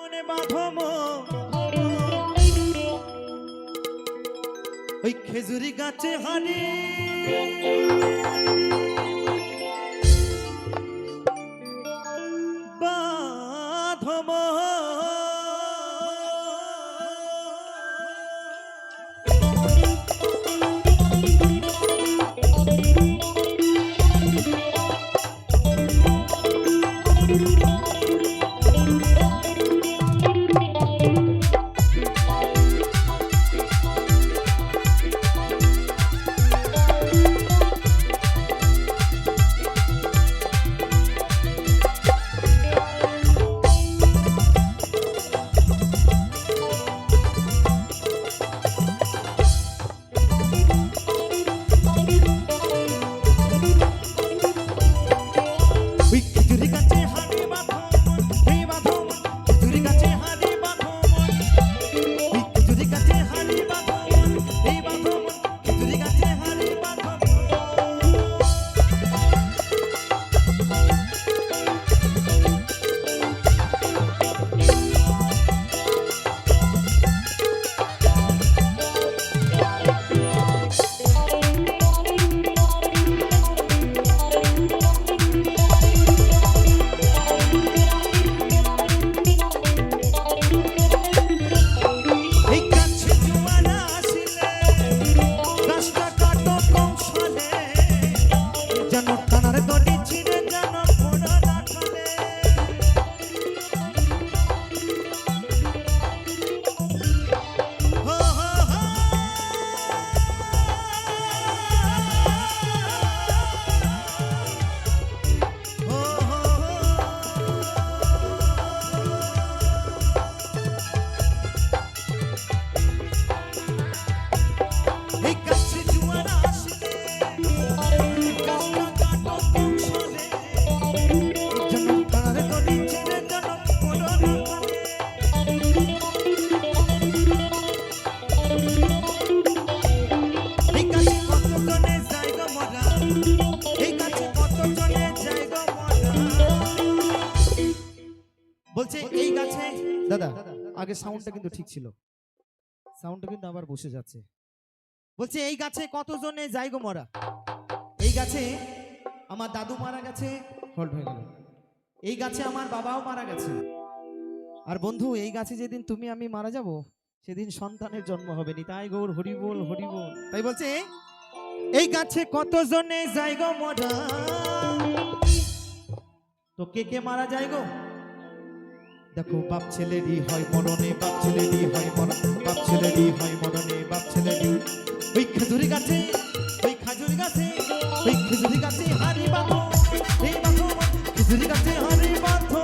মনে বাঁধম ওই খেজুরি গাছে হানি বাঁধম বলছে এই গাছে দাদা আগে সাউন্ডটা কিন্তু ঠিক ছিল, সাউন্ডটা কিন্তু আবার বসে যাচ্ছে। বলছে এই গাছে কতজনে যাই গো মরা, এই গাছে আমার দাদু মারা গেছে, হল্ট হয়ে গেল। এই গাছে আমার বাবাও মারা গেছে। আর বন্ধু এই গাছে যেদিন তুমি আমি মারা যাব সেদিন সন্তানের জন্ম হবে নি। তাই গৌর হরি বল হরি বল। তাই বলছে এই গাছে কতজনে যাই গো মরা, তো কে কে মারা যায় গো? দেখো বাপ ছেলেরই হয় মরণে, বাপ ছেলেরই হয় মরণ, বাপ ছেলেরই হয় মরণে, বাপ ছেলেরই। ওই খেজুরি গাছে, ওই খাজুরি গাছে, ওই খেজুরি গাছে হারি বাঁধো, এই বাঁধো খেজুরি গাছে হারি বাঁধো।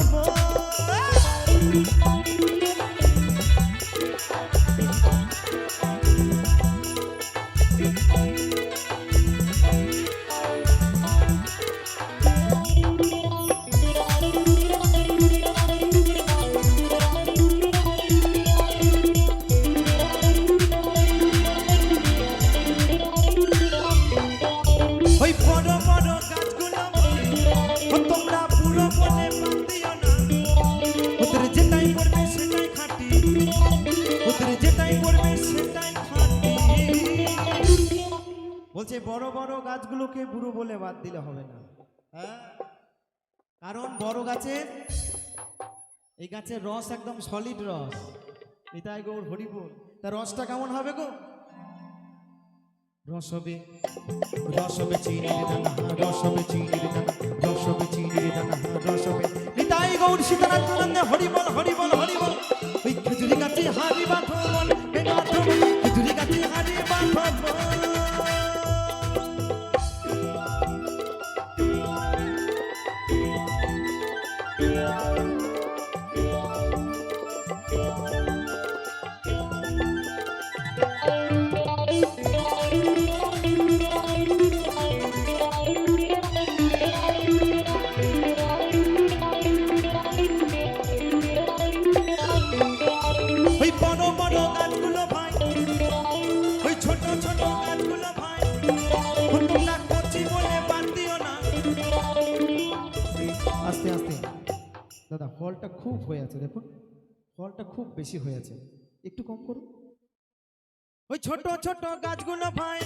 বলছে বড় বড় গাছগুলোকে বুড়ো বলে বাদ দিলে হবে না, হ্যাঁ? কারণ বড় গাছের এই গাছের রস একদম সলিড রস। নিতাই গৌর হরি বল। তার রসটা কেমন হবে গো? রস হবে, রস হবে চিনির দানা, রস হবে চিনির দানা, রস হবে চিনির দানা, রস হবে। নিতাই গৌর সীতানাথ হরি বল হরি বল হরি বল। ওই খেজুরি গাছে হারি বাঁধো মন, খেজুরি গাছে হারি বাঁধো মন। আস্তে আস্তে দাদা, হলটা খুব হয়ে আছে দেখুন, ফলটা খুব বেশি হয়েছে, একটু কম করো। ওই ছোট ছোট গাছগুলো ভাই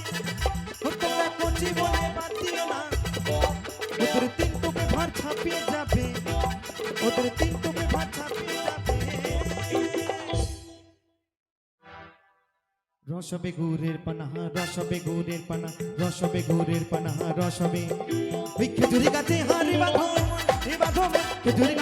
তোমরা কচি বলে বাদ দিও না, ওদের তিন তোকে ভার ছাপিয়ে যাবে, ওদের তিন তোকে ভার ছাপিয়ে যাবে। রসবে গুড়ের পানাহা, রসবে গুড়ের পানা, রসবে গুড়ের পানাহা, রসবে। ওই খেজুরি গাছে হারি বাঁধো, খেজুরি